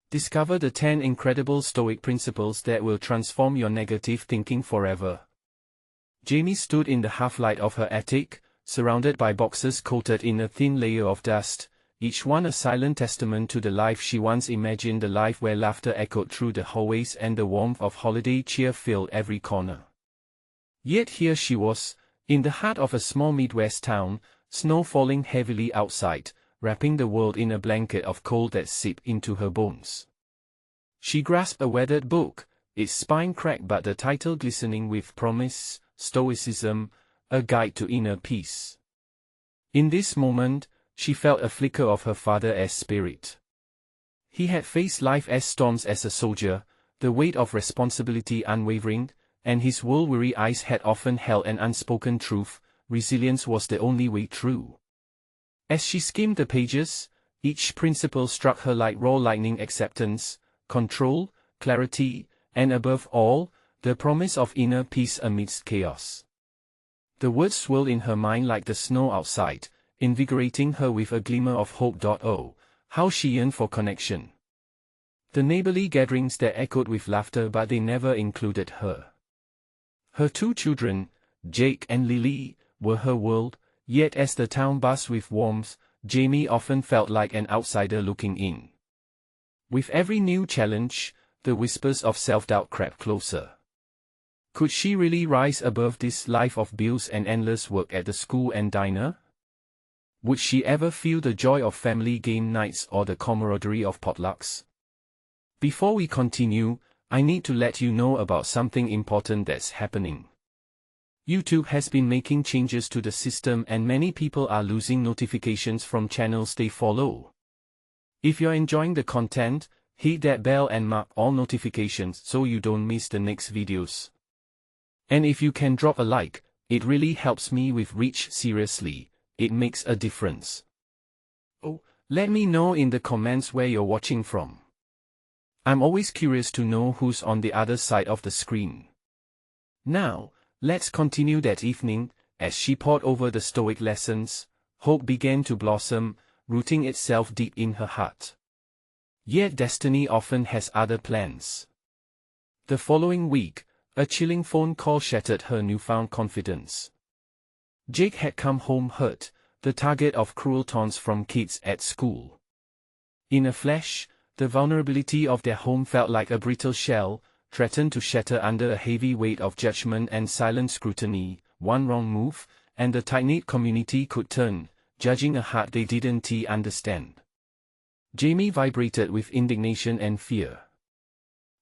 Discover the 10 incredible Stoic principles that will transform your negative thinking forever. Jamie stood in the half-light of her attic, surrounded by boxes coated in a thin layer of dust, each one a silent testament to the life she once imagined, a life where laughter echoed through the hallways and the warmth of holiday cheer filled every corner. Yet here she was, in the heart of a small Midwest town, snow falling heavily outside, wrapping the world in a blanket of cold that seeped into her bones. She grasped a weathered book, its spine cracked but the title glistening with promise, Stoicism, a guide to inner peace. In this moment, she felt a flicker of her father's spirit. He had faced life as storms as a soldier, the weight of responsibility unwavering, and his world-weary eyes had often held an unspoken truth: resilience was the only way through. As she skimmed the pages, each principle struck her like raw lightning: acceptance, control, clarity, and above all, the promise of inner peace amidst chaos. The words swirled in her mind like the snow outside, invigorating her with a glimmer of hope. Oh, how she yearned for connection. The neighborly gatherings that echoed with laughter, but they never included her. Her 2 children, Jake and Lily, were her world. Yet as the town buzzed with warmth, Jamie often felt like an outsider looking in. With every new challenge, the whispers of self-doubt crept closer. Could she really rise above this life of bills and endless work at the school and diner? Would she ever feel the joy of family game nights or the camaraderie of potlucks? Before we continue, I need to let you know about something important that's happening. YouTube has been making changes to the system and many people are losing notifications from channels they follow. If you're enjoying the content, hit that bell and mark all notifications so you don't miss the next videos. And if you can drop a like, it really helps me with reach. Seriously, it makes a difference. Oh, let me know in the comments where you're watching from. I'm always curious to know who's on the other side of the screen. Now, let's continue. That evening, as she pored over the Stoic lessons, hope began to blossom, rooting itself deep in her heart. Yet destiny often has other plans. The following week, a chilling phone call shattered her newfound confidence. Jake had come home hurt, the target of cruel taunts from kids at school. In a flash, the vulnerability of their home felt like a brittle shell, threatened to shatter under a heavy weight of judgment and silent scrutiny. One wrong move, and the tight-knit community could turn, judging a heart they didn't understand. Jamie vibrated with indignation and fear.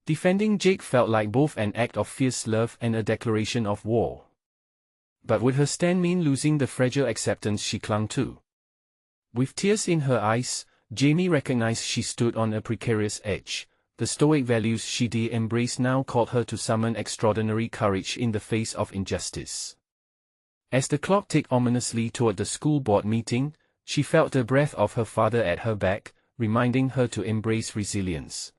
Defending Jake felt like both an act of fierce love and a declaration of war. But would her stand mean losing the fragile acceptance she clung to? With tears in her eyes, Jamie recognized she stood on a precarious edge. The Stoic values she embraced now called her to summon extraordinary courage in the face of injustice. As the clock ticked ominously toward the school board meeting, she felt the breath of her father at her back, reminding her to embrace resilience.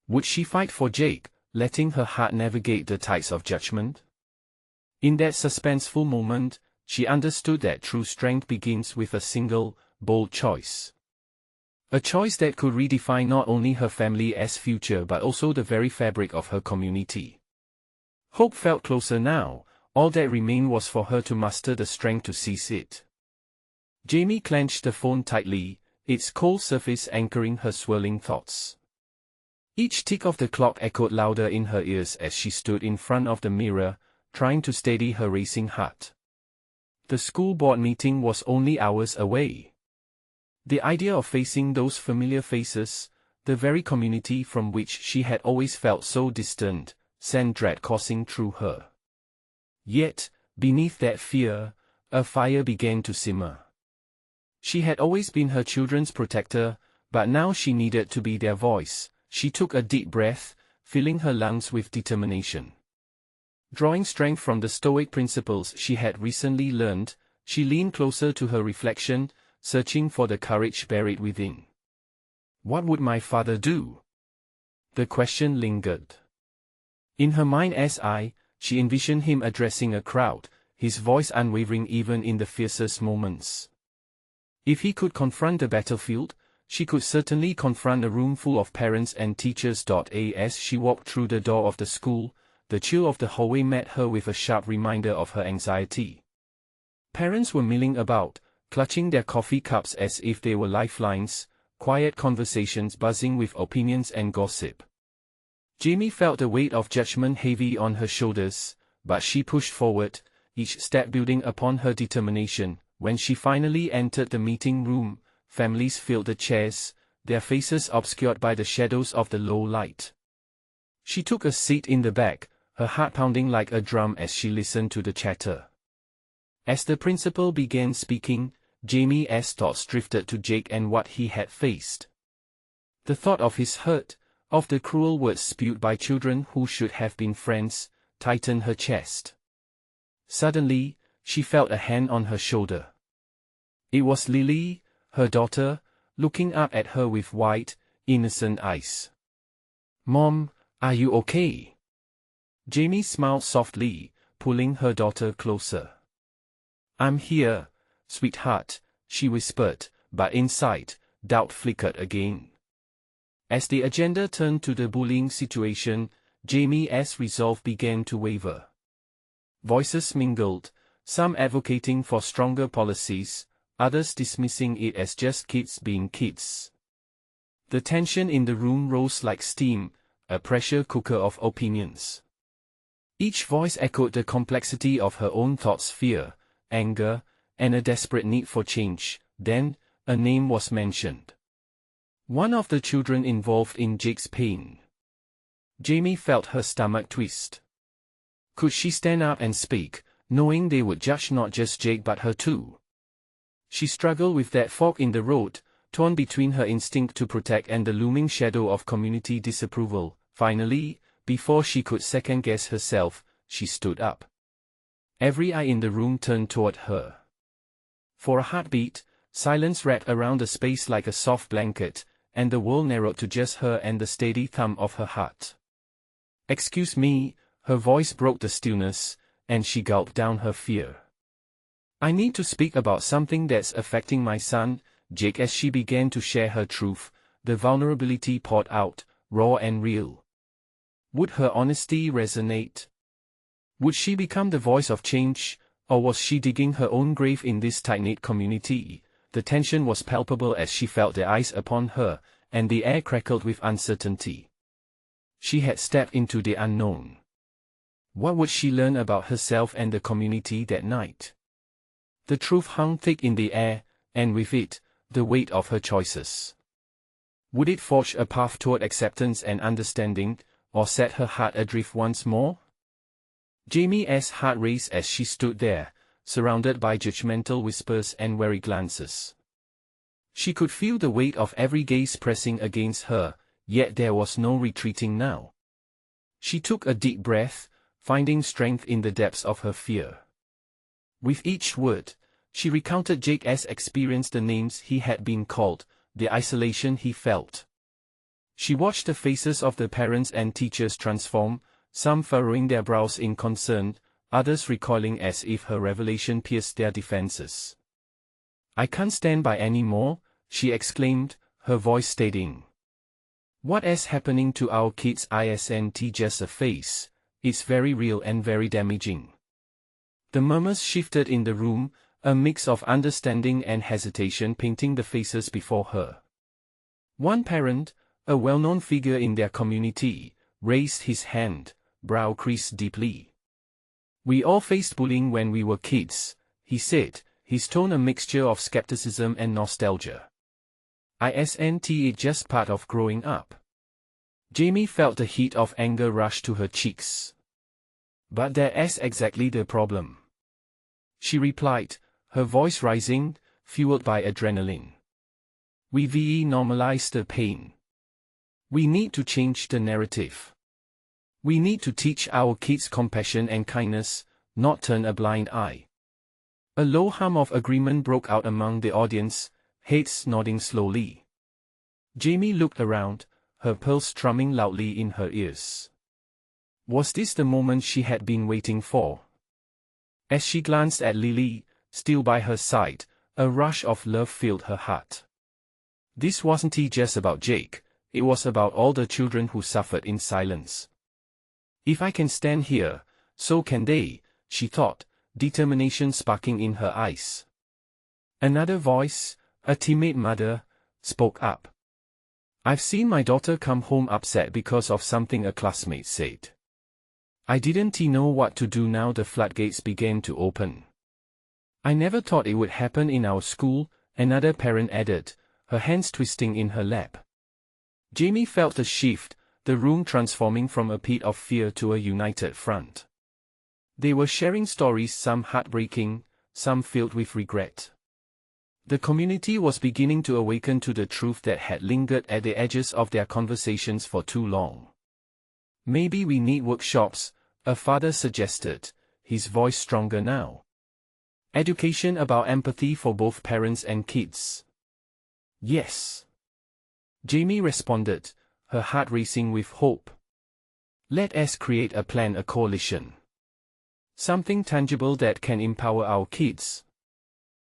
Would she fight for Jake, letting her heart navigate the tides of judgment? In that suspenseful moment, she understood that true strength begins with a single, bold choice. A choice that could redefine not only her family's future but also the very fabric of her community. Hope felt closer now. All that remained was for her to muster the strength to seize it. Jamie clenched the phone tightly, its cold surface anchoring her swirling thoughts. Each tick of the clock echoed louder in her ears as she stood in front of the mirror, trying to steady her racing heart. The school board meeting was only hours away. The idea of facing those familiar faces, the very community from which she had always felt so distant, sent dread coursing through her. Yet, beneath that fear, a fire began to simmer. She had always been her children's protector, but now she needed to be their voice. She took a deep breath, filling her lungs with determination. Drawing strength from the Stoic principles she had recently learned, she leaned closer to her reflection, searching for the courage buried within. What would my father do? The question lingered. In her mind's eye, she envisioned him addressing a crowd, his voice unwavering even in the fiercest moments. If he could confront the battlefield, she could certainly confront a room full of parents and teachers. As she walked through the door of the school, the chill of the hallway met her with a sharp reminder of her anxiety. Parents were milling about, clutching their coffee cups as if they were lifelines, quiet conversations buzzing with opinions and gossip. Jamie felt the weight of judgment heavy on her shoulders, but she pushed forward, each step building upon her determination. When she finally entered the meeting room, families filled the chairs, their faces obscured by the shadows of the low light. She took a seat in the back, her heart pounding like a drum as she listened to the chatter. As the principal began speaking, Jamie's thoughts drifted to Jake and what he had faced. The thought of his hurt, of the cruel words spewed by children who should have been friends, tightened her chest. Suddenly, she felt a hand on her shoulder. It was Lily, her daughter, looking up at her with wide, innocent eyes. "Mom, are you okay?" Jamie smiled softly, pulling her daughter closer. "I'm here, sweetheart," she whispered, but inside, doubt flickered again. As the agenda turned to the bullying situation, Jamie's resolve began to waver. Voices mingled, some advocating for stronger policies, others dismissing it as just kids being kids. The tension in the room rose like steam, a pressure cooker of opinions. Each voice echoed the complexity of her own thoughts: fear, anger, and a desperate need for change. Then, a name was mentioned. One of the children involved in Jake's pain. Jamie felt her stomach twist. Could she stand up and speak, knowing they would judge not just Jake but her too? She struggled with that fork in the road, torn between her instinct to protect and the looming shadow of community disapproval. Finally, before she could second-guess herself, she stood up. Every eye in the room turned toward her. For a heartbeat, silence wrapped around the space like a soft blanket, and the world narrowed to just her and the steady thump of her heart. "Excuse me," her voice broke the stillness, and she gulped down her fear. "I need to speak about something that's affecting my son, Jake." As she began to share her truth, the vulnerability poured out, raw and real. Would her honesty resonate? Would she become the voice of change, or was she digging her own grave in this tight-knit community? The tension was palpable as she felt the eyes upon her, and the air crackled with uncertainty. She had stepped into the unknown. What would she learn about herself and the community that night? The truth hung thick in the air, and with it, the weight of her choices. Would it forge a path toward acceptance and understanding, or set her heart adrift once more? Jamie's heart raced as she stood there, surrounded by judgmental whispers and wary glances. She could feel the weight of every gaze pressing against her, yet there was no retreating now. She took a deep breath, finding strength in the depths of her fear. With each word, she recounted Jake's experience, the names he had been called, the isolation he felt. She watched the faces of the parents and teachers transform, some furrowing their brows in concern, others recoiling as if her revelation pierced their defenses. "I can't stand by anymore," she exclaimed, her voice steadying. "What is happening to our kids isn't just a phase, it's very real and very damaging." The murmurs shifted in the room, a mix of understanding and hesitation painting the faces before her. One parent, a well-known figure in their community, raised his hand, brow creased deeply. "We all faced bullying when we were kids," he said, his tone a mixture of skepticism and nostalgia. "Isn't it just part of growing up?" Jamie felt the heat of anger rush to her cheeks. "But that's exactly the problem," she replied, her voice rising, fueled by adrenaline. "We've normalized the pain. We need to change the narrative. We need to teach our kids compassion and kindness, not turn a blind eye." A low hum of agreement broke out among the audience, heads nodding slowly. Jamie looked around, her pulse drumming loudly in her ears. Was this the moment she had been waiting for? As she glanced at Lily, still by her side, a rush of love filled her heart. This wasn't just about Jake, it was about all the children who suffered in silence. If I can stand here, so can they, she thought, determination sparking in her eyes. Another voice, a teammate mother, spoke up. I've seen my daughter come home upset because of something a classmate said. I didn't know what to do. Now the floodgates began to open. I never thought it would happen in our school, another parent added, her hands twisting in her lap. Jamie felt the shift, the room transforming from a pit of fear to a united front. They were sharing stories, some heartbreaking, some filled with regret. The community was beginning to awaken to the truth that had lingered at the edges of their conversations for too long. Maybe we need workshops, a father suggested, his voice stronger now. Education about empathy for both parents and kids. Yes. Jamie responded, her heart racing with hope. Let us create a plan, a coalition. Something tangible that can empower our kids.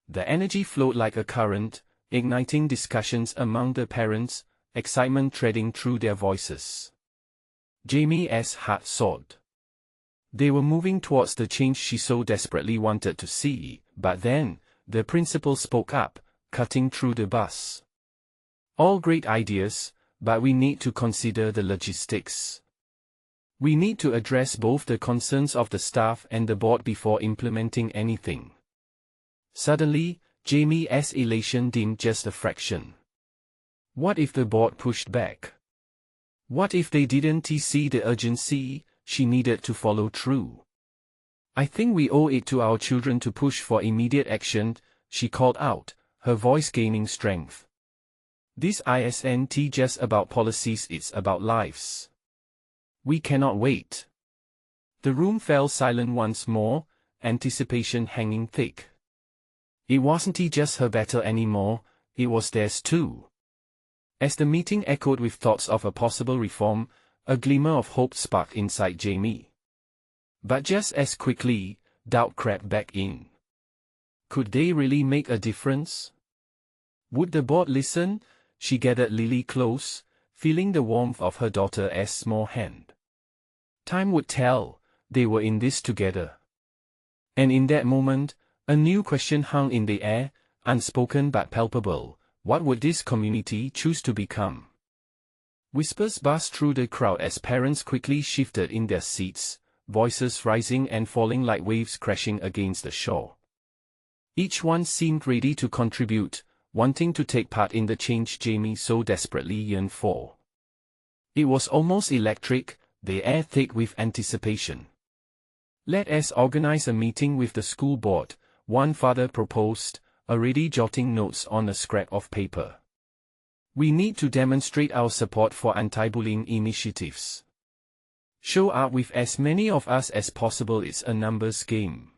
The energy flowed like a current, igniting discussions among the parents, excitement threading through their voices. Jamie's heart soared. They were moving towards the change she so desperately wanted to see, but then, the principal spoke up, cutting through the buzz. All great ideas, but we need to consider the logistics. We need to address both the concerns of the staff and the board before implementing anything. Suddenly, Jamie's elation dimmed just a fraction. What if the board pushed back? What if they didn't see the urgency? She needed to follow through. I think we owe it to our children to push for immediate action, she called out, her voice gaining strength. This isn't just about policies, it's about lives. We cannot wait. The room fell silent once more, anticipation hanging thick. It wasn't just her battle anymore, it was theirs too. As the meeting echoed with thoughts of a possible reform, a glimmer of hope sparked inside Jamie. But just as quickly, doubt crept back in. Could they really make a difference? Would the board listen? She gathered Lily close, feeling the warmth of her daughter's small hand. Time would tell, they were in this together. And in that moment, a new question hung in the air, unspoken but palpable. What would this community choose to become? Whispers buzzed through the crowd as parents quickly shifted in their seats, voices rising and falling like waves crashing against the shore. Each one seemed ready to contribute, wanting to take part in the change Jamie so desperately yearned for. It was almost electric, the air thick with anticipation. Let us organize a meeting with the school board, one father proposed, already jotting notes on a scrap of paper. We need to demonstrate our support for anti-bullying initiatives. Show up with as many of us as possible, it's a numbers game.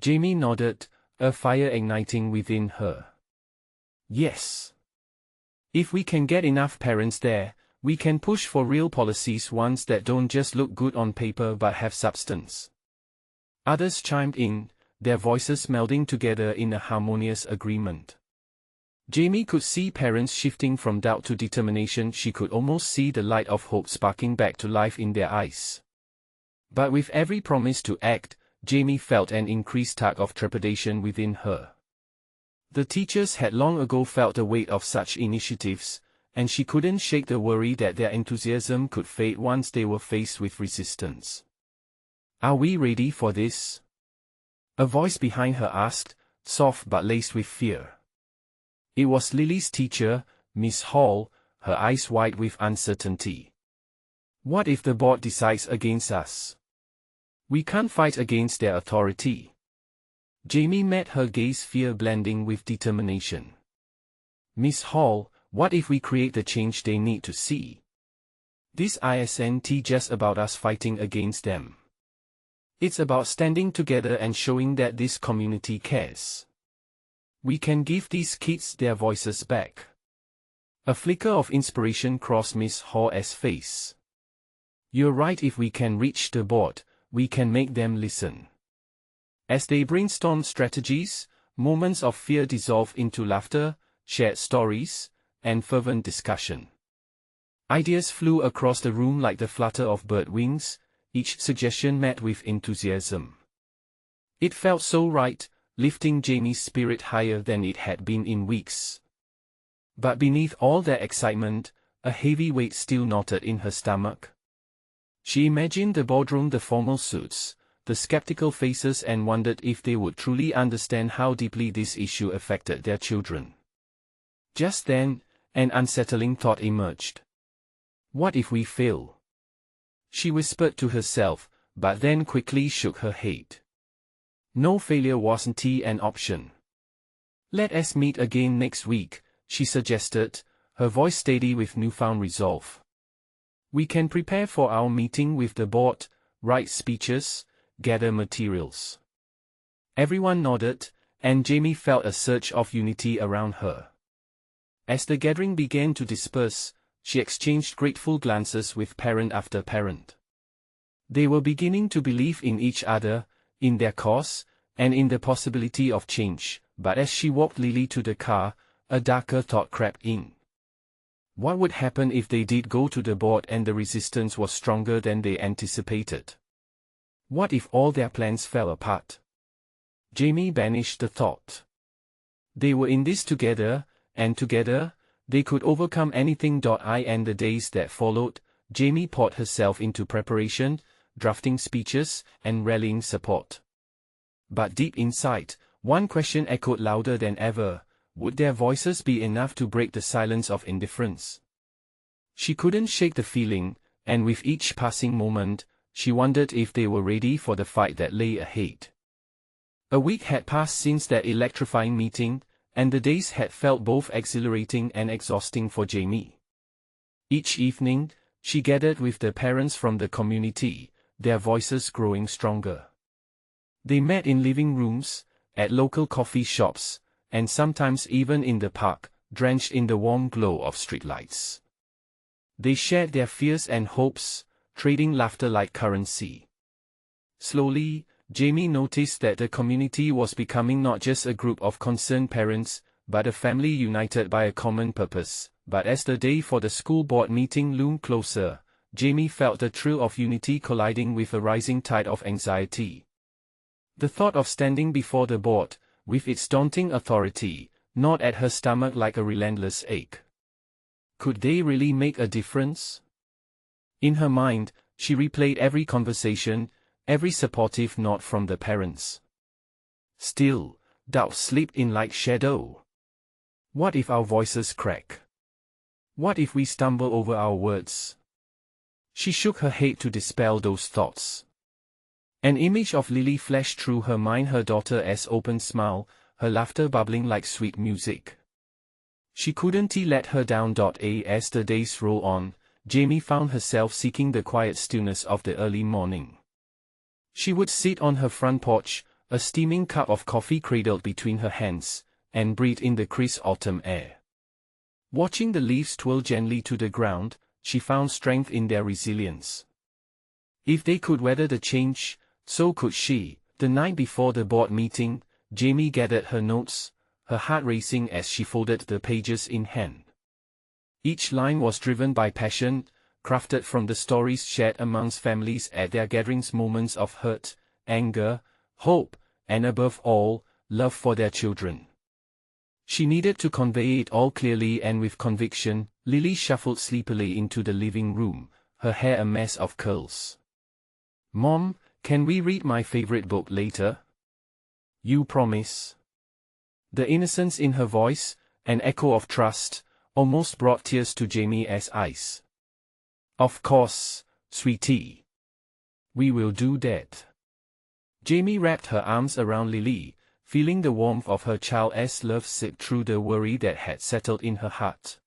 Jamie nodded, a fire igniting within her. Yes. If we can get enough parents there, we can push for real policies, ones that don't just look good on paper but have substance. Others chimed in, their voices melding together in a harmonious agreement. Jamie could see parents shifting from doubt to determination. She could almost see the light of hope sparking back to life in their eyes. But with every promise to act, Jamie felt an increased tug of trepidation within her. The teachers had long ago felt the weight of such initiatives, and she couldn't shake the worry that their enthusiasm could fade once they were faced with resistance. Are we ready for this? A voice behind her asked, soft but laced with fear. It was Lily's teacher, Miss Hall, her eyes wide with uncertainty. What if the board decides against us? We can't fight against their authority. Jamie met her gaze, fear blending with determination. Miss Hall, what if we create the change they need to see? This isn't just about us fighting against them. It's about standing together and showing that this community cares. We can give these kids their voices back. A flicker of inspiration crossed Miss Hall's face. You're right, if we can reach the board, we can make them listen. As they brainstormed strategies, moments of fear dissolved into laughter, shared stories, and fervent discussion. Ideas flew across the room like the flutter of bird wings, each suggestion met with enthusiasm. It felt so right, lifting Jamie's spirit higher than it had been in weeks. But beneath all that excitement, a heavy weight still knotted in her stomach. She imagined the boardroom, the formal suits, the skeptical faces, and wondered if they would truly understand how deeply this issue affected their children. Just then, an unsettling thought emerged. What if we fail? She whispered to herself, but then quickly shook her head. No, failure wasn't an option. Let us meet again next week, she suggested, her voice steady with newfound resolve. We can prepare for our meeting with the board, write speeches, gather materials. Everyone nodded, and Jamie felt a surge of unity around her. As the gathering began to disperse, she exchanged grateful glances with parent after parent. They were beginning to believe in each other, in their cause, and in the possibility of change, but as she walked Lily to the car, a darker thought crept in. What would happen if they did go to the board and the resistance was stronger than they anticipated? What if all their plans fell apart? Jamie banished the thought. They were in this together, and together, they could overcome anything. In the days that followed, Jamie poured herself into preparation, drafting speeches, and rallying support. But deep inside, one question echoed louder than ever: would their voices be enough to break the silence of indifference? She couldn't shake the feeling, and with each passing moment, she wondered if they were ready for the fight that lay ahead. A week had passed since that electrifying meeting, and the days had felt both exhilarating and exhausting for Jamie. Each evening, she gathered with the parents from the community, their voices growing stronger. They met in living rooms, at local coffee shops, and sometimes even in the park, drenched in the warm glow of streetlights. They shared their fears and hopes, trading laughter like currency. Slowly, Jamie noticed that the community was becoming not just a group of concerned parents, but a family united by a common purpose. But as the day for the school board meeting loomed closer, Jamie felt the thrill of unity colliding with a rising tide of anxiety. The thought of standing before the board, with its daunting authority, gnawed at her stomach like a relentless ache. Could they really make a difference? In her mind, she replayed every conversation, every supportive nod from the parents. Still, doubt slipped in like shadow. What if our voices crack? What if we stumble over our words? She shook her head to dispel those thoughts. An image of Lily flashed through her mind, her daughter's open smile, her laughter bubbling like sweet music. She couldn't let her down. As the days rolled on, Jamie found herself seeking the quiet stillness of the early morning. She would sit on her front porch, a steaming cup of coffee cradled between her hands, and breathe in the crisp autumn air. Watching the leaves twirl gently to the ground, she found strength in their resilience. If they could weather the change, so could she. The night before the board meeting, Jamie gathered her notes, her heart racing as she folded the pages in hand. Each line was driven by passion, crafted from the stories shared amongst families at their gatherings, moments of hurt, anger, hope, and above all, love for their children. She needed to convey it all clearly and with conviction. Lily shuffled sleepily into the living room, her hair a mess of curls. "Mom, can we read my favorite book later? You promise?" The innocence in her voice, an echo of trust, almost brought tears to Jamie's eyes. "Of course, sweetie. We will do that." Jamie wrapped her arms around Lily, feeling the warmth of her child's love seep through the worry that had settled in her heart.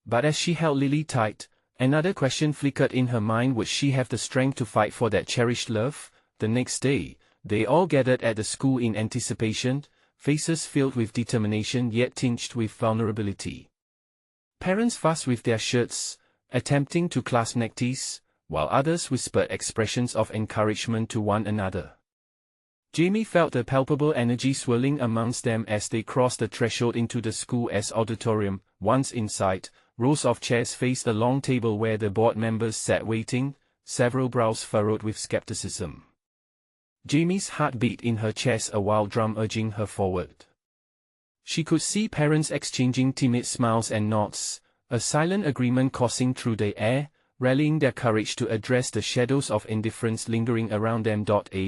But as she held Lily tight, another question flickered in her mind: would she have the strength to fight for that cherished love? The next day, they all gathered at the school in anticipation, faces filled with determination yet tinged with vulnerability. Parents fussed with their shirts, attempting to clasp neckties, while others whispered expressions of encouragement to one another. Jamie felt the palpable energy swirling amongst them as they crossed the threshold into the school's auditorium. Once inside, rows of chairs faced a long table where the board members sat waiting, several brows furrowed with skepticism. Jamie's heart beat in her chest, a wild drum urging her forward. She could see parents exchanging timid smiles and nods, a silent agreement coursing through the air, rallying their courage to address the shadows of indifference lingering around them.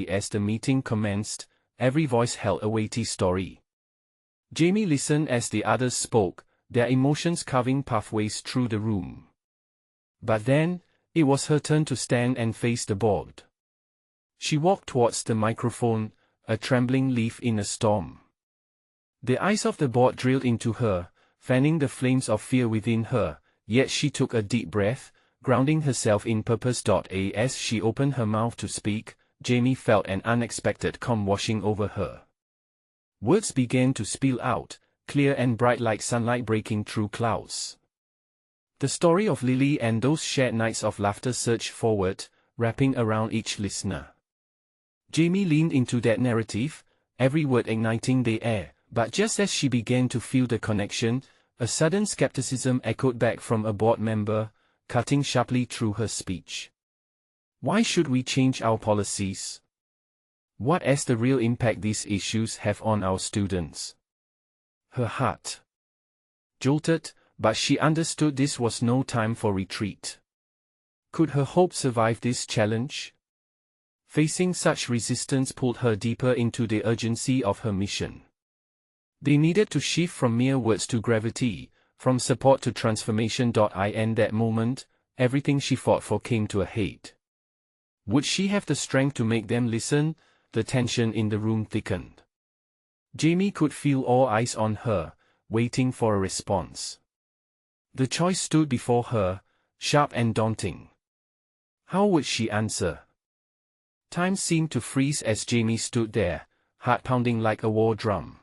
As the meeting commenced, every voice held a weighty story. Jamie listened as the others spoke, their emotions carving pathways through the room. But then, it was her turn to stand and face the board. She walked towards the microphone, a trembling leaf in a storm. The eyes of the board drilled into her, fanning the flames of fear within her, yet she took a deep breath, grounding herself in purpose. As she opened her mouth to speak, Jamie felt an unexpected calm washing over her. Words began to spill out, clear and bright like sunlight breaking through clouds. The story of Lily and those shared nights of laughter surged forward, wrapping around each listener. Jamie leaned into that narrative, every word igniting the air, but just as she began to feel the connection, a sudden skepticism echoed back from a board member, cutting sharply through her speech. Why should we change our policies? What is the real impact these issues have on our students? Her heart jolted, but she understood this was no time for retreat. Could her hope survive this challenge? Facing such resistance pulled her deeper into the urgency of her mission. They needed to shift from mere words to gravity, from support to transformation. In that moment, everything she fought for came to a head. Would she have the strength to make them listen? The tension in the room thickened. Jamie could feel all eyes on her, waiting for a response. The choice stood before her, sharp and daunting. How would she answer? Time seemed to freeze as Jamie stood there, heart pounding like a war drum.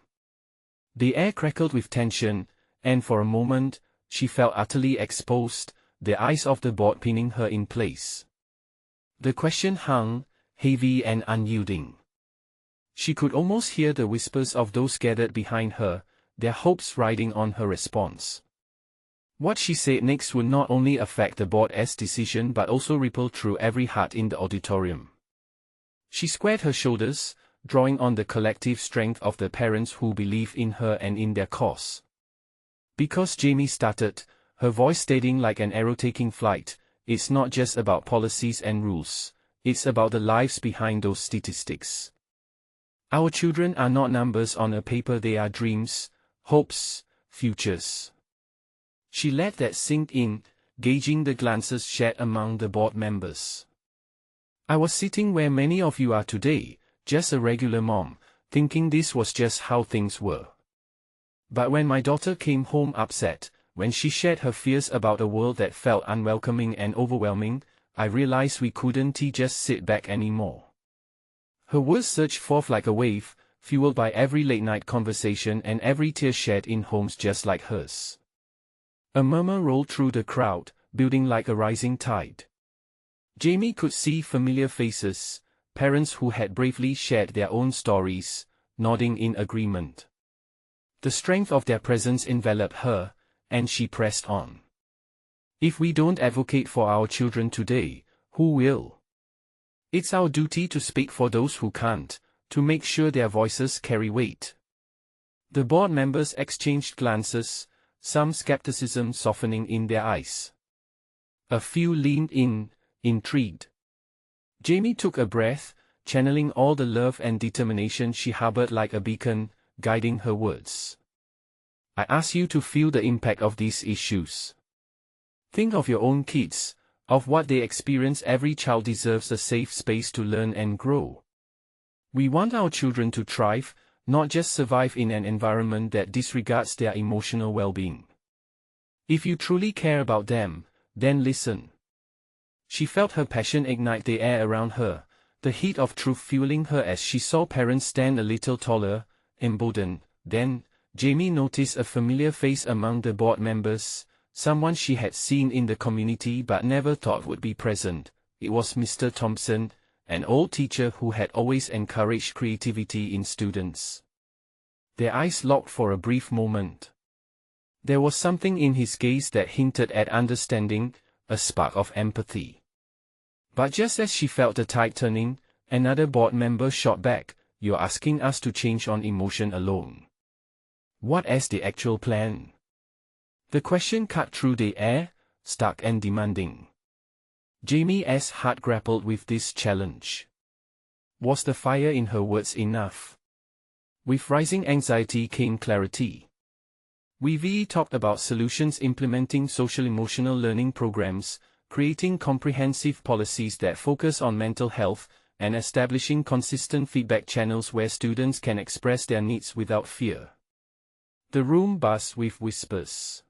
The air crackled with tension, and for a moment, she felt utterly exposed, the eyes of the board pinning her in place. The question hung, heavy and unyielding. She could almost hear the whispers of those gathered behind her, their hopes riding on her response. What she said next would not only affect the board's decision but also ripple through every heart in the auditorium. She squared her shoulders, drawing on the collective strength of the parents who believed in her and in their cause. Because Jamie started, her voice steadying like an arrow taking flight, it's not just about policies and rules, it's about the lives behind those statistics. Our children are not numbers on a paper, they are dreams, hopes, futures. She let that sink in, gauging the glances shared among the board members. I was sitting where many of you are today, just a regular mom, thinking this was just how things were. But when my daughter came home upset, when she shared her fears about a world that felt unwelcoming and overwhelming, I realized we couldn't just sit back anymore. Her words surged forth like a wave, fueled by every late-night conversation and every tear shed in homes just like hers. A murmur rolled through the crowd, building like a rising tide. Jamie could see familiar faces, parents who had bravely shared their own stories, nodding in agreement. The strength of their presence enveloped her, and she pressed on. If we don't advocate for our children today, who will? It's our duty to speak for those who can't, to make sure their voices carry weight. The board members exchanged glances, some skepticism softening in their eyes. A few leaned in, intrigued. Jamie took a breath, channeling all the love and determination she harbored like a beacon, guiding her words. I ask you to feel the impact of these issues. Think of your own kids, of what they experience. Every child deserves a safe space to learn and grow. We want our children to thrive, not just survive in an environment that disregards their emotional well-being. If you truly care about them, then listen. She felt her passion ignite the air around her, the heat of truth fueling her as she saw parents stand a little taller, emboldened. Then, Jamie noticed a familiar face among the board members, someone she had seen in the community but never thought would be present. It was Mr. Thompson, an old teacher who had always encouraged creativity in students. Their eyes locked for a brief moment. There was something in his gaze that hinted at understanding, a spark of empathy. But just as she felt the tide turning, another board member shot back, "You're asking us to change on emotion alone. What is the actual plan?" The question cut through the air, stark and demanding. Jamie's heart grappled with this challenge. Was the fire in her words enough? With rising anxiety came clarity. We talked about solutions, implementing social-emotional learning programs, creating comprehensive policies that focus on mental health, and establishing consistent feedback channels where students can express their needs without fear. The room buzzed with whispers.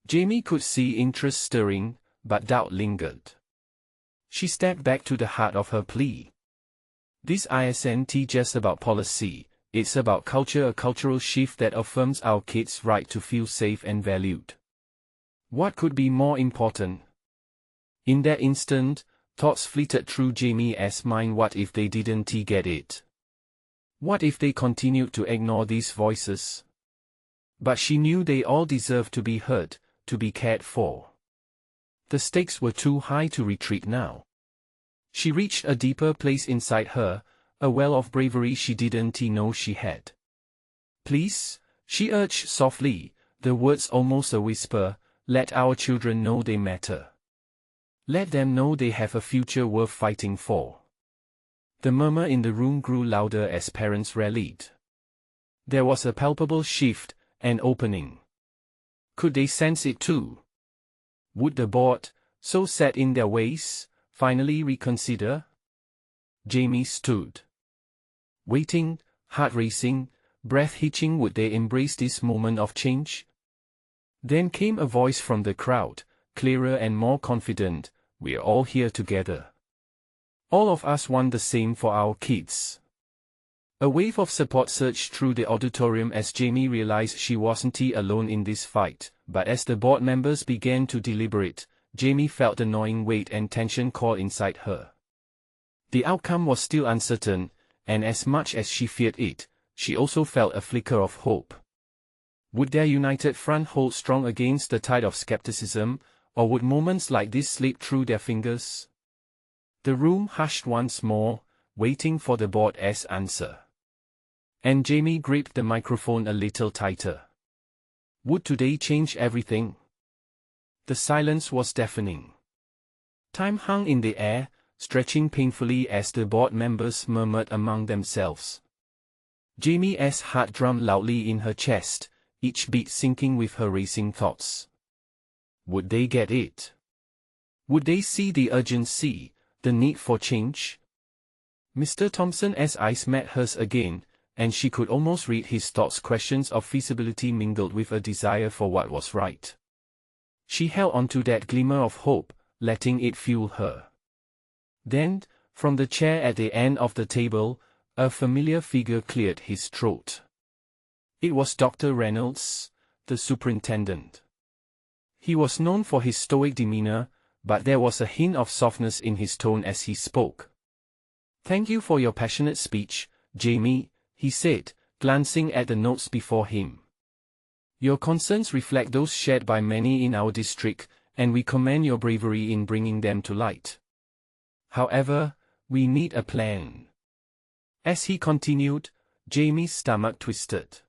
Jamie could see interest stirring, but doubt lingered. She stepped back to the heart of her plea. This isn't just about policy, it's about culture, a cultural shift that affirms our kids' right to feel safe and valued. What could be more important? In that instant, thoughts flitted through Jamie's mind. What if they didn't get it? What if they continued to ignore these voices? But she knew they all deserved to be heard, to be cared for. The stakes were too high to retreat now. She reached a deeper place inside her, a well of bravery she didn't know she had. "Please," she urged softly, the words almost a whisper, "let our children know they matter. Let them know they have a future worth fighting for." The murmur in the room grew louder as parents rallied. There was a palpable shift, an opening. Could they sense it too? Would the board, so set in their ways, finally reconsider? Jamie stood, waiting, heart racing, breath hitching. Would they embrace this moment of change? Then came a voice from the crowd, clearer and more confident, "We're all here together. All of us want the same for our kids." A wave of support surged through the auditorium as Jamie realized she wasn't alone in this fight, but as the board members began to deliberate, Jamie felt the gnawing weight and tension core inside her. The outcome was still uncertain, and as much as she feared it, she also felt a flicker of hope. Would their united front hold strong against the tide of skepticism, or would moments like this slip through their fingers? The room hushed once more, waiting for the board's answer. And Jamie gripped the microphone a little tighter. Would today change everything? The silence was deafening. Time hung in the air, stretching painfully as the board members murmured among themselves. Jamie's heart drummed loudly in her chest, each beat syncing with her racing thoughts. Would they get it? Would they see the urgency, the need for change? Mr. Thompson's eyes met hers again, and she could almost read his thoughts. Questions of feasibility mingled with a desire for what was right. She held onto that glimmer of hope, letting it fuel her. Then, from the chair at the end of the table, a familiar figure cleared his throat. It was Dr. Reynolds, the superintendent. He was known for his stoic demeanor, but there was a hint of softness in his tone as he spoke. "Thank you for your passionate speech, Jamie," he said, glancing at the notes before him. "Your concerns reflect those shared by many in our district, and we commend your bravery in bringing them to light. However, we need a plan." As he continued, Jamie's stomach twisted.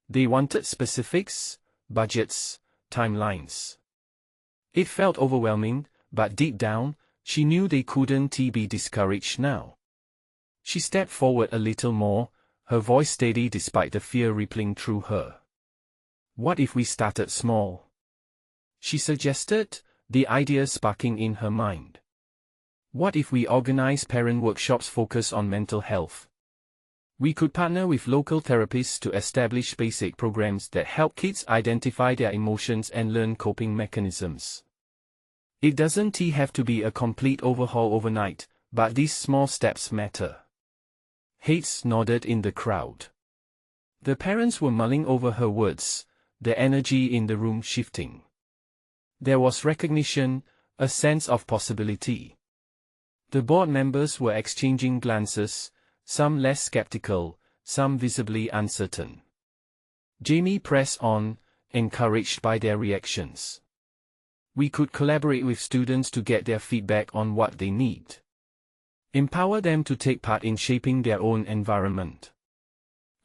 They wanted specifics, budgets, timelines. It felt overwhelming, but deep down, she knew they couldn't be discouraged now. She stepped forward a little more, her voice steady despite the fear rippling through her. "What if we started small?" she suggested, the idea sparking in her mind. "What if we organize parent workshops focused on mental health? We could partner with local therapists to establish basic programs that help kids identify their emotions and learn coping mechanisms. It doesn't have to be a complete overhaul overnight, but these small steps matter." Heads nodded in the crowd. The parents were mulling over her words, the energy in the room shifting. There was recognition, a sense of possibility. The board members were exchanging glances, some less skeptical, some visibly uncertain. Jamie pressed on, encouraged by their reactions. We could collaborate with students to get their feedback on what they need. Empower them to take part in shaping their own environment.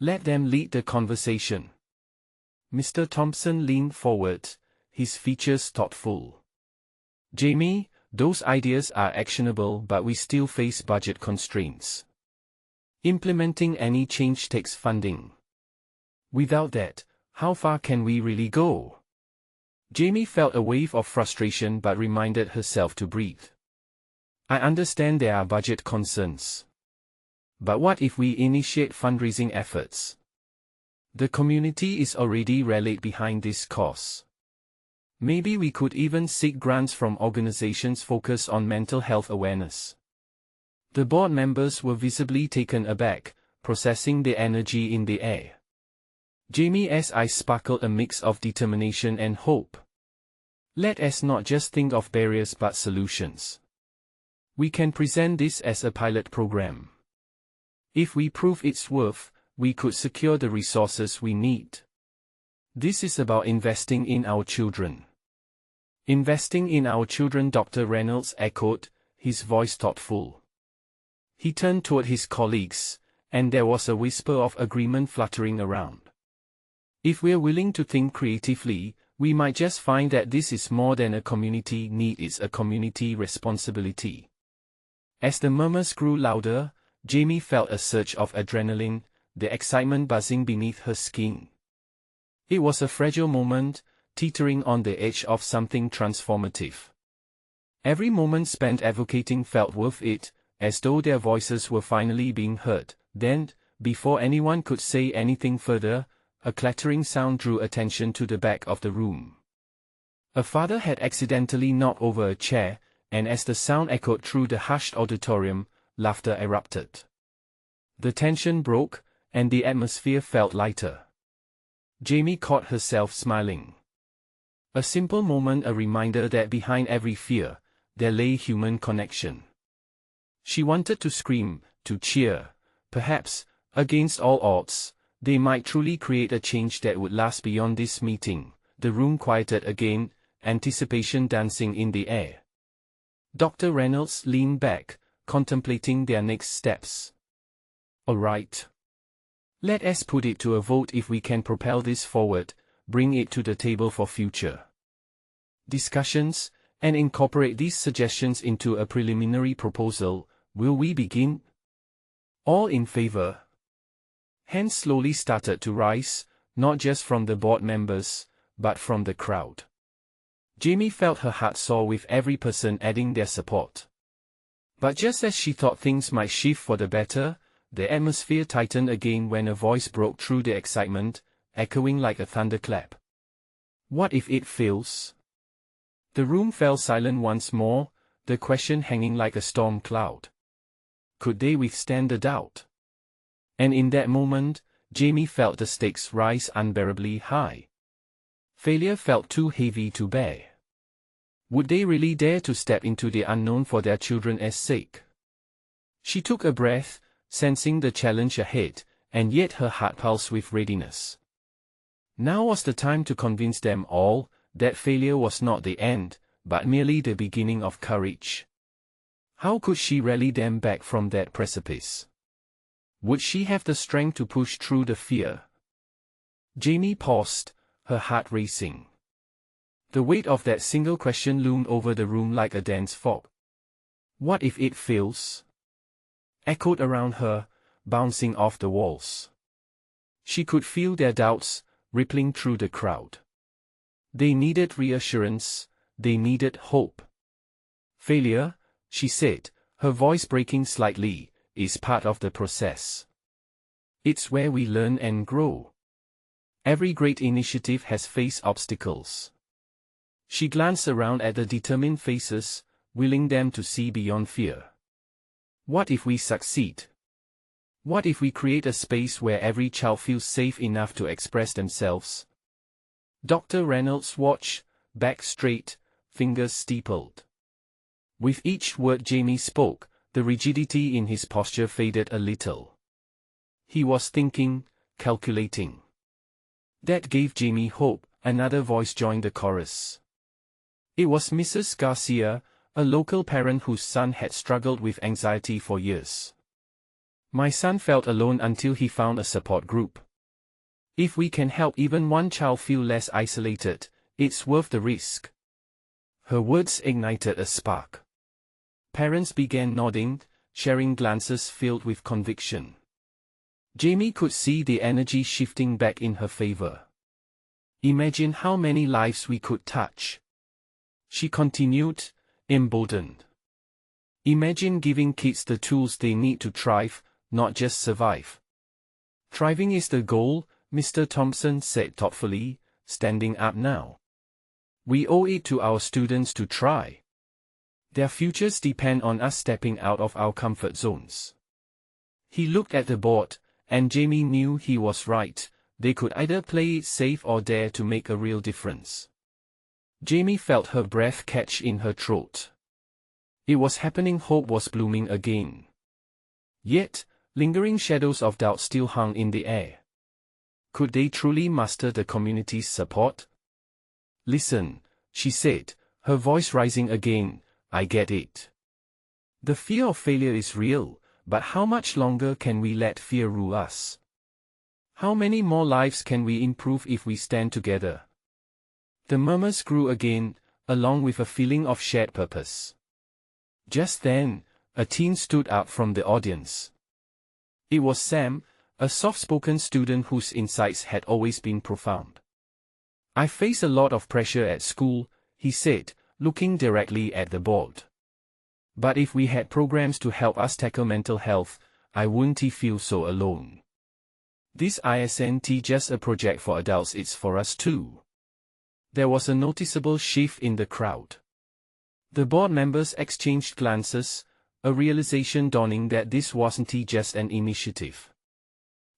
Let them lead the conversation. Mr. Thompson leaned forward, his features thoughtful. Jamie, those ideas are actionable, but we still face budget constraints. Implementing any change takes funding. Without that, how far can we really go? Jamie felt a wave of frustration but reminded herself to breathe. I understand there are budget concerns. But what if we initiate fundraising efforts? The community is already rallied behind this cause. Maybe we could even seek grants from organizations focused on mental health awareness. The board members were visibly taken aback, processing the energy in the air. Jamie's eyes sparkled a mix of determination and hope. Let us not just think of barriers but solutions. We can present this as a pilot program. If we prove its worth, we could secure the resources we need. This is about investing in our children. Investing in our children, Dr. Reynolds echoed, his voice thoughtful. He turned toward his colleagues, and there was a whisper of agreement fluttering around. If we're willing to think creatively, we might just find that this is more than a community need, it's a community responsibility. As the murmurs grew louder, Jamie felt a surge of adrenaline, the excitement buzzing beneath her skin. It was a fragile moment, teetering on the edge of something transformative. Every moment spent advocating felt worth it, as though their voices were finally being heard. Then, before anyone could say anything further, a clattering sound drew attention to the back of the room. A father had accidentally knocked over a chair, and as the sound echoed through the hushed auditorium, laughter erupted. The tension broke, and the atmosphere felt lighter. Jamie caught herself smiling. A simple moment, a reminder that behind every fear, there lay human connection. She wanted to scream, to cheer. Perhaps, against all odds, they might truly create a change that would last beyond this meeting. The room quieted again, anticipation dancing in the air. Dr. Reynolds leaned back, contemplating their next steps. All right. Let us put it to a vote. If we can propel this forward, bring it to the table for future discussions, and incorporate these suggestions into a preliminary proposal, will we begin? All in favor? Hands slowly started to rise, not just from the board members, but from the crowd. Jamie felt her heart soar with every person adding their support. But just as she thought things might shift for the better, the atmosphere tightened again when a voice broke through the excitement, echoing like a thunderclap. What if it fails? The room fell silent once more, the question hanging like a storm cloud. Could they withstand the doubt? And in that moment, Jamie felt the stakes rise unbearably high. Failure felt too heavy to bear. Would they really dare to step into the unknown for their children's sake? She took a breath, sensing the challenge ahead, and yet her heart pulsed with readiness. Now was the time to convince them all that failure was not the end, but merely the beginning of courage. How could she rally them back from that precipice? Would she have the strength to push through the fear? Jamie paused, her heart racing. The weight of that single question loomed over the room like a dense fog. What if it fails? Echoed around her, bouncing off the walls. She could feel their doubts, rippling through the crowd. They needed reassurance, they needed hope. Failure, she said, her voice breaking slightly, is part of the process. It's where we learn and grow. Every great initiative has faced obstacles. She glanced around at the determined faces, willing them to see beyond fear. What if we succeed? What if we create a space where every child feels safe enough to express themselves? Dr. Reynolds' watch, back straight, fingers steepled. With each word Jamie spoke, the rigidity in his posture faded a little. He was thinking, calculating. That gave Jamie hope. Another voice joined the chorus. It was Mrs. Garcia, a local parent whose son had struggled with anxiety for years. My son felt alone until he found a support group. If we can help even one child feel less isolated, it's worth the risk. Her words ignited a spark. Parents began nodding, sharing glances filled with conviction. Jamie could see the energy shifting back in her favor. Imagine how many lives we could touch. She continued, emboldened. Imagine giving kids the tools they need to thrive, not just survive. Thriving is the goal, Mr. Thompson said thoughtfully, standing up now. We owe it to our students to try. Their futures depend on us stepping out of our comfort zones. He looked at the board, and Jamie knew he was right. They could either play it safe or dare to make a real difference. Jamie felt her breath catch in her throat. It was happening. Hope was blooming again. Yet, lingering shadows of doubt still hung in the air. Could they truly muster the community's support? Listen, she said, her voice rising again, I get it. The fear of failure is real, but how much longer can we let fear rule us? How many more lives can we improve if we stand together? The murmurs grew again, along with a feeling of shared purpose. Just then, a teen stood up from the audience. It was Sam, a soft-spoken student whose insights had always been profound. I face a lot of pressure at school, he said, looking directly at the board. But if we had programs to help us tackle mental health, I wouldn't feel so alone. This isn't just a project for adults, it's for us too. There was a noticeable shift in the crowd. The board members exchanged glances, a realization dawning that this wasn't just an initiative.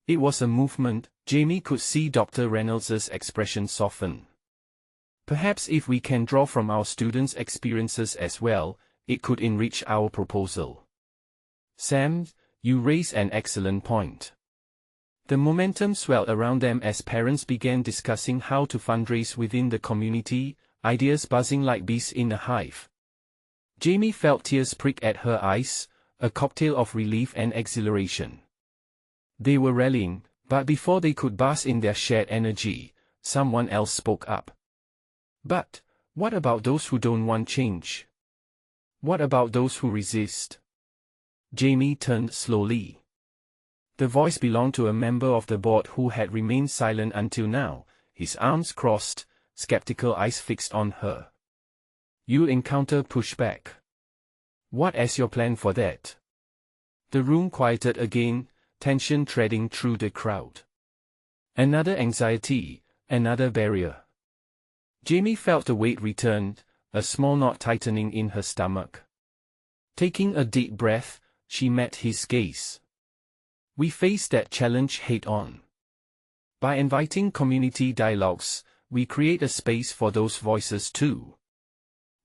It was a movement. Jamie could see Dr. Reynolds's expression soften. Perhaps if we can draw from our students' experiences as well, it could enrich our proposal. Sam, you raise an excellent point. The momentum swelled around them as parents began discussing how to fundraise within the community, ideas buzzing like bees in a hive. Jamie felt tears prick at her eyes, a cocktail of relief and exhilaration. They were rallying, but before they could bask in their shared energy, someone else spoke up. But, what about those who don't want change? What about those who resist? Jamie turned slowly. The voice belonged to a member of the board who had remained silent until now, his arms crossed, skeptical eyes fixed on her. You'll encounter pushback. What is your plan for that? The room quieted again, tension threading through the crowd. Another anxiety, another barrier. Jamie felt the weight return, a small knot tightening in her stomach. Taking a deep breath, she met his gaze. We face that challenge head-on. By inviting community dialogues, we create a space for those voices too.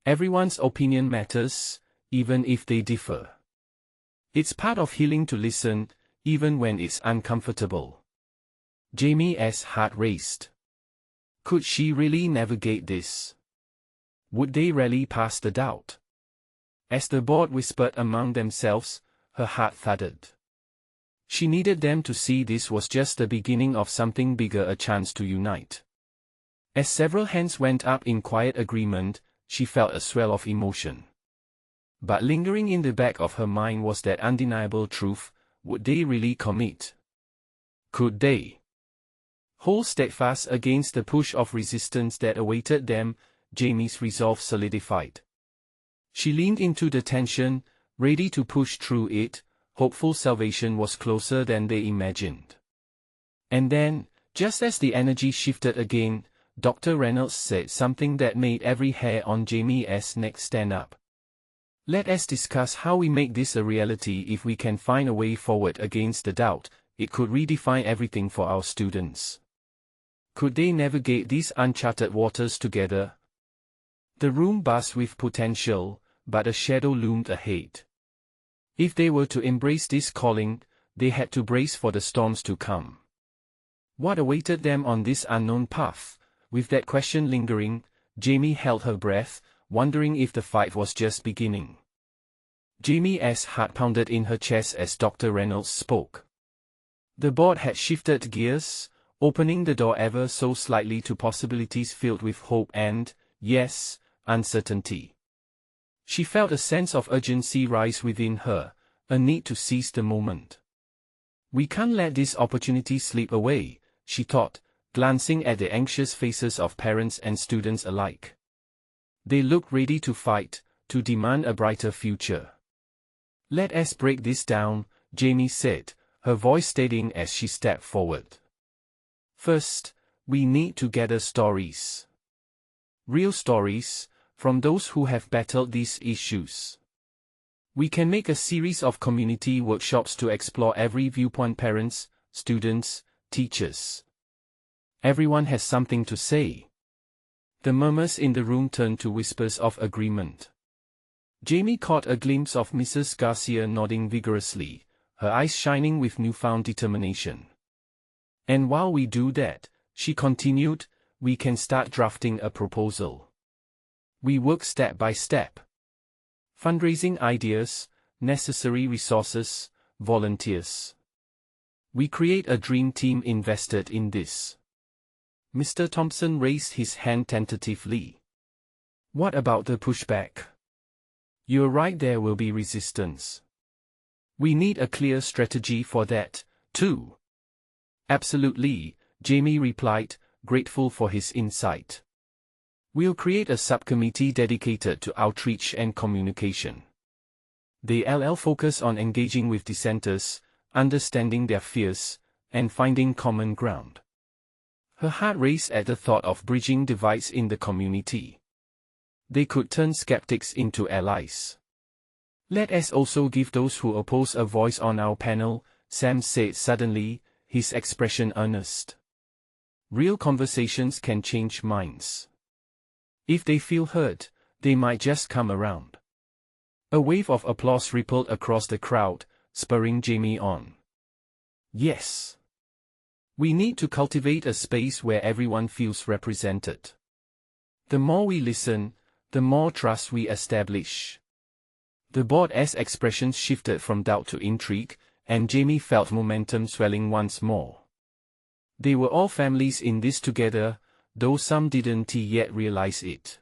Everyone's opinion matters, even if they differ. It's part of healing to listen, even when it's uncomfortable. Jamie's heart raced. Could she really navigate this? Would they rally past the doubt? As the board whispered among themselves, her heart thudded. She needed them to see this was just the beginning of something bigger, a chance to unite. As several hands went up in quiet agreement, she felt a swell of emotion. But lingering in the back of her mind was that undeniable truth: would they really commit? Could they hold steadfast against the push of resistance that awaited them? Jamie's resolve solidified. She leaned into the tension, ready to push through it, hopeful salvation was closer than they imagined. And then, just as the energy shifted again, Dr. Reynolds said something that made every hair on Jamie's neck stand up. Let us discuss how we make this a reality. If we can find a way forward against the doubt, it could redefine everything for our students. Could they navigate these uncharted waters together? The room buzzed with potential, but a shadow loomed ahead. If they were to embrace this calling, they had to brace for the storms to come. What awaited them on this unknown path? With that question lingering, Jamie held her breath, wondering if the fight was just beginning. Jamie's heart pounded in her chest as Dr. Reynolds spoke. The board had shifted gears, opening the door ever so slightly to possibilities filled with hope and, yes, uncertainty. She felt a sense of urgency rise within her, a need to seize the moment. We can't let this opportunity slip away, she thought, glancing at the anxious faces of parents and students alike. They looked ready to fight, to demand a brighter future. Let us break this down, Jamie said, her voice steadying as she stepped forward. First, we need to gather stories. Real stories, from those who have battled these issues. We can make a series of community workshops to explore every viewpoint: parents, students, teachers. Everyone has something to say. The murmurs in the room turned to whispers of agreement. Jamie caught a glimpse of Mrs. Garcia nodding vigorously, her eyes shining with newfound determination. And while we do that, she continued, we can start drafting a proposal. We work step by step. Fundraising ideas, necessary resources, volunteers. We create a dream team invested in this. Mr. Thompson raised his hand tentatively. What about the pushback? You're right, there will be resistance. We need a clear strategy for that, too. Absolutely, Jamie replied, grateful for his insight. We'll create a subcommittee dedicated to outreach and communication. They'll focus on engaging with dissenters, understanding their fears, and finding common ground. Her heart raced at the thought of bridging divides in the community. They could turn skeptics into allies. Let us also give those who oppose a voice on our panel, Sam said suddenly, his expression earnest. Real conversations can change minds. If they feel heard, they might just come around. A wave of applause rippled across the crowd, spurring Jamie on. Yes. We need to cultivate a space where everyone feels represented. The more we listen, the more trust we establish. The board's expressions shifted from doubt to intrigue, and Jamie felt momentum swelling once more. They were all families in this together, though some didn't yet realize it.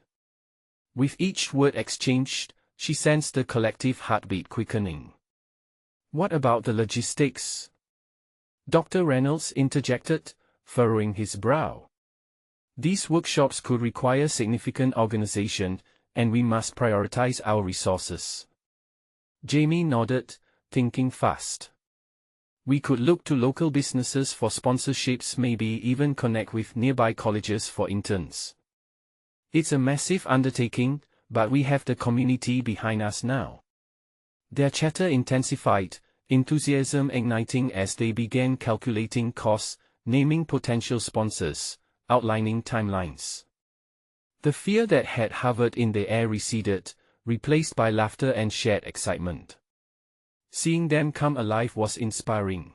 With each word exchanged, she sensed the collective heartbeat quickening. What about the logistics? Dr. Reynolds interjected, furrowing his brow. These workshops could require significant organization, and we must prioritize our resources. Jamie nodded, thinking fast. We could look to local businesses for sponsorships, maybe even connect with nearby colleges for interns. It's a massive undertaking, but we have the community behind us now. Their chatter intensified, enthusiasm igniting as they began calculating costs, naming potential sponsors, outlining timelines. The fear that had hovered in the air receded, replaced by laughter and shared excitement. Seeing them come alive was inspiring.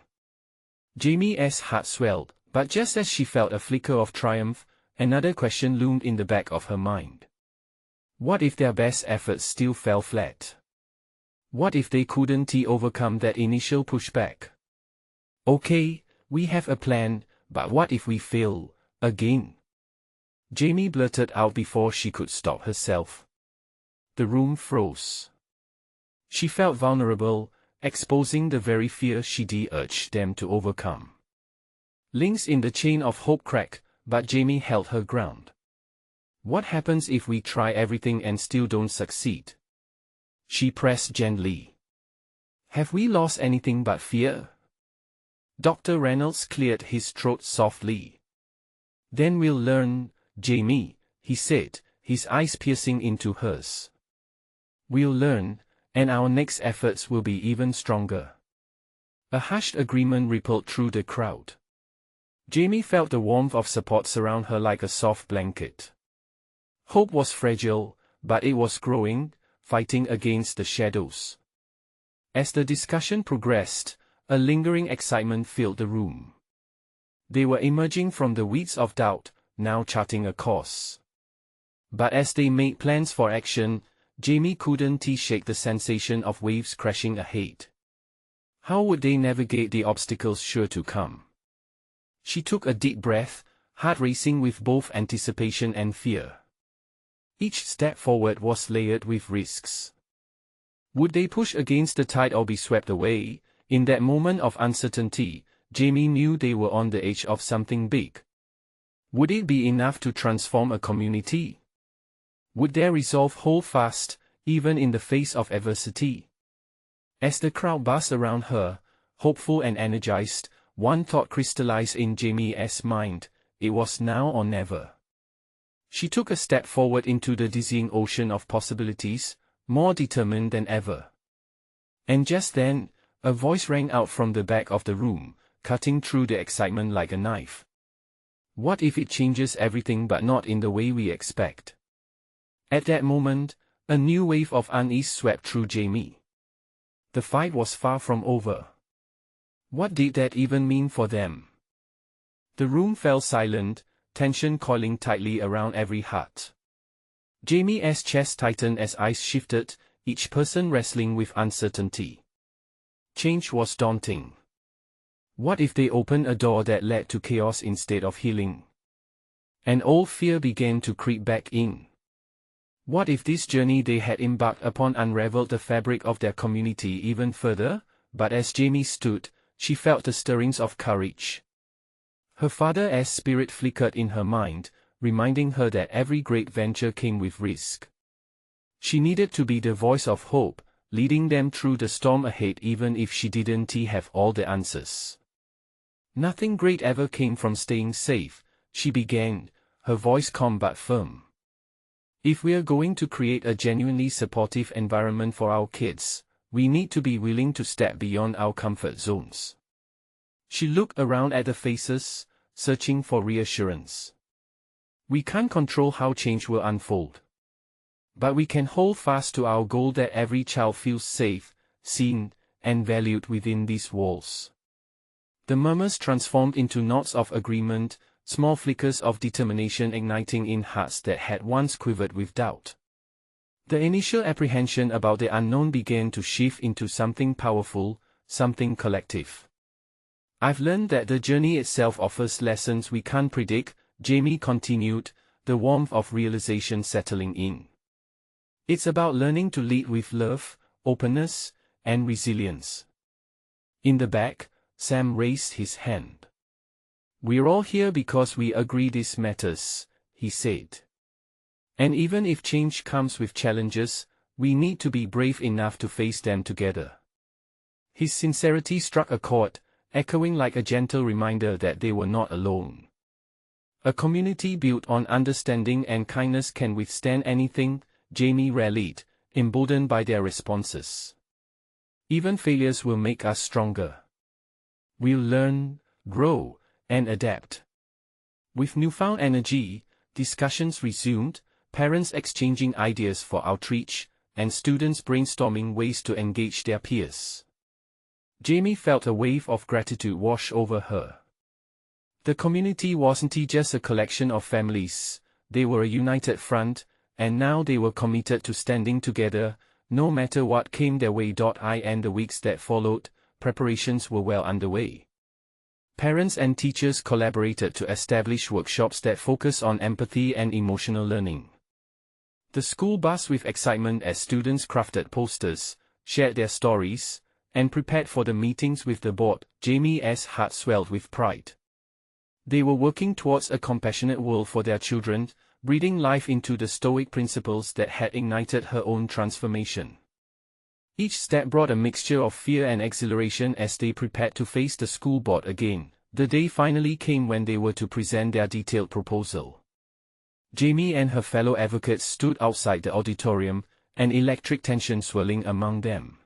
Jamie's heart swelled, but just as she felt a flicker of triumph, another question loomed in the back of her mind. What if their best efforts still fell flat? What if they couldn't overcome that initial pushback? Okay, we have a plan, but what if we fail, again? Jamie blurted out before she could stop herself. The room froze. She felt vulnerable, exposing the very fear she'd urged them to overcome. Links in the chain of hope cracked, but Jamie held her ground. What happens if we try everything and still don't succeed? She pressed gently. Have we lost anything but fear? Dr. Reynolds cleared his throat softly. Then we'll learn, Jamie, he said, his eyes piercing into hers. We'll learn, and our next efforts will be even stronger. A hushed agreement rippled through the crowd. Jamie felt the warmth of support surround her like a soft blanket. Hope was fragile, but it was growing, fighting against the shadows. As the discussion progressed, a lingering excitement filled the room. They were emerging from the weeds of doubt, now charting a course. But as they made plans for action, Jamie couldn't shake the sensation of waves crashing ahead. How would they navigate the obstacles sure to come? She took a deep breath, heart racing with both anticipation and fear. Each step forward was layered with risks. Would they push against the tide or be swept away? In that moment of uncertainty, Jamie knew they were on the edge of something big. Would it be enough to transform a community? Would their resolve hold fast, even in the face of adversity? As the crowd buzzed around her, hopeful and energized, one thought crystallized in Jamie's mind: it was now or never. She took a step forward into the dizzying ocean of possibilities, more determined than ever. And just then, a voice rang out from the back of the room, cutting through the excitement like a knife. What if it changes everything, but not in the way we expect? At that moment, a new wave of unease swept through Jamie. The fight was far from over. What did that even mean for them? The room fell silent, tension coiling tightly around every heart. Jamie's chest tightened as eyes shifted, each person wrestling with uncertainty. Change was daunting. What if they opened a door that led to chaos instead of healing? An old fear began to creep back in. What if this journey they had embarked upon unraveled the fabric of their community even further? But as Jamie stood, she felt the stirrings of courage. Her father's spirit flickered in her mind, reminding her that every great venture came with risk. She needed to be the voice of hope, leading them through the storm ahead even if she didn't have all the answers. Nothing great ever came from staying safe, she began, her voice calm but firm. If we're going to create a genuinely supportive environment for our kids, we need to be willing to step beyond our comfort zones. She looked around at the faces, searching for reassurance. We can't control how change will unfold. But we can hold fast to our goal that every child feels safe, seen, and valued within these walls. The murmurs transformed into knots of agreement, small flickers of determination igniting in hearts that had once quivered with doubt. The initial apprehension about the unknown began to shift into something powerful, something collective. I've learned that the journey itself offers lessons we can't predict, Jamie continued, the warmth of realization settling in. It's about learning to lead with love, openness, and resilience. In the back, Sam raised his hand. We're all here because we agree this matters, he said. And even if change comes with challenges, we need to be brave enough to face them together. His sincerity struck a chord, echoing like a gentle reminder that they were not alone. A community built on understanding and kindness can withstand anything, Jamie rallied, emboldened by their responses. Even failures will make us stronger. We'll learn, grow, and adapt. With newfound energy, discussions resumed, parents exchanging ideas for outreach, and students brainstorming ways to engage their peers. Jamie felt a wave of gratitude wash over her. The community wasn't just a collection of families, they were a united front, and now they were committed to standing together, no matter what came their way. In the weeks that followed, preparations were well underway. Parents and teachers collaborated to establish workshops that focus on empathy and emotional learning. The school buzzed with excitement as students crafted posters, shared their stories, and prepared for the meetings with the board. Jamie's heart swelled with pride. They were working towards a compassionate world for their children, breathing life into the Stoic principles that had ignited her own transformation. Each step brought a mixture of fear and exhilaration as they prepared to face the school board again. The day finally came when they were to present their detailed proposal. Jamie and her fellow advocates stood outside the auditorium, an electric tension swirling among them.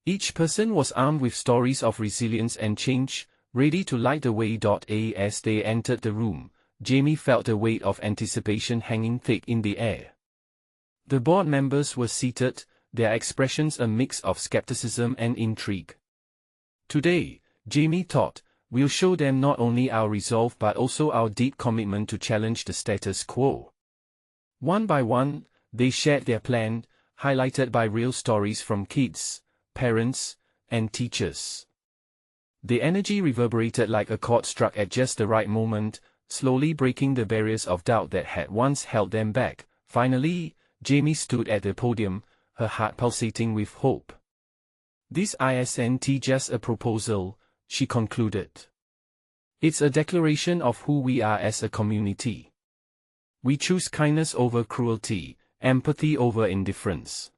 Each person was armed with stories of resilience and change, ready to light the way. As they entered the room, Jamie felt the weight of anticipation hanging thick in the air. The board members were seated, their expressions a mix of skepticism and intrigue. Today, Jamie thought, we'll show them not only our resolve but also our deep commitment to challenge the status quo. One by one, they shared their plan, highlighted by real stories from kids, parents, and teachers. The energy reverberated like a chord struck at just the right moment, slowly breaking the barriers of doubt that had once held them back. Finally, Jamie stood at the podium, her heart pulsating with hope. "This isn't just a proposal," she concluded. "It's a declaration of who we are as a community. We choose kindness over cruelty, empathy over indifference.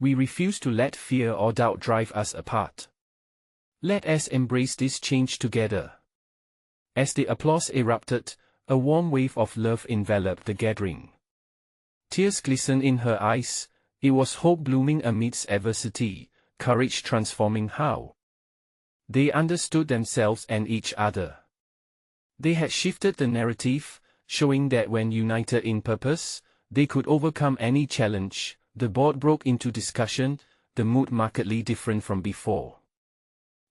We refuse to let fear or doubt drive us apart. Let us embrace this change together." As the applause erupted, a warm wave of love enveloped the gathering. Tears glistened in her eyes. It was hope blooming amidst adversity, courage transforming how they understood themselves and each other. They had shifted the narrative, showing that when united in purpose, they could overcome any challenge. The board broke into discussion, the mood markedly different from before.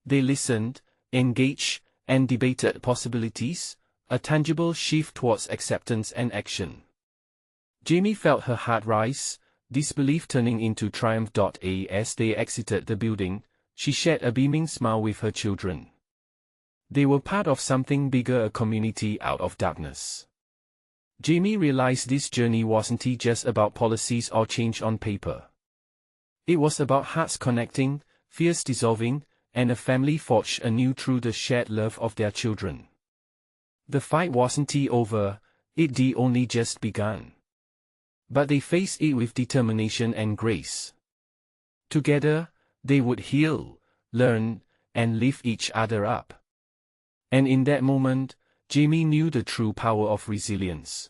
They listened, engaged, and debated possibilities, a tangible shift towards acceptance and action. Jamie felt her heart rise, disbelief turning into triumph. As they exited the building, she shared a beaming smile with her children. They were part of something bigger, a community out of darkness. Jamie realized this journey wasn't just about policies or change on paper. It was about hearts connecting, fears dissolving, and a family forged anew through the shared love of their children. The fight wasn't over, it only just begun. But they faced it with determination and grace. Together, they would heal, learn, and lift each other up. And in that moment, Jamie knew the true power of resilience.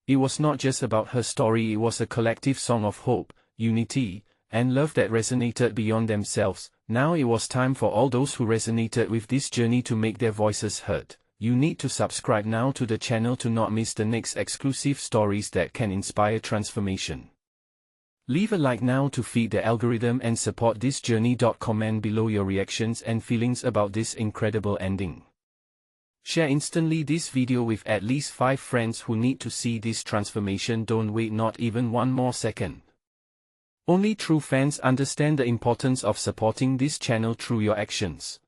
It was not just about her story, it was a collective song of hope, unity, and love that resonated beyond themselves. Now it was time for all those who resonated with this journey to make their voices heard. You need to subscribe now to the channel to not miss the next exclusive stories that can inspire transformation. Leave a like now to feed the algorithm and support this journey. Comment below your reactions and feelings about this incredible ending. Share instantly this video with at least 5 friends who need to see this transformation. Don't wait not even one more second. Only true fans understand the importance of supporting this channel through your actions.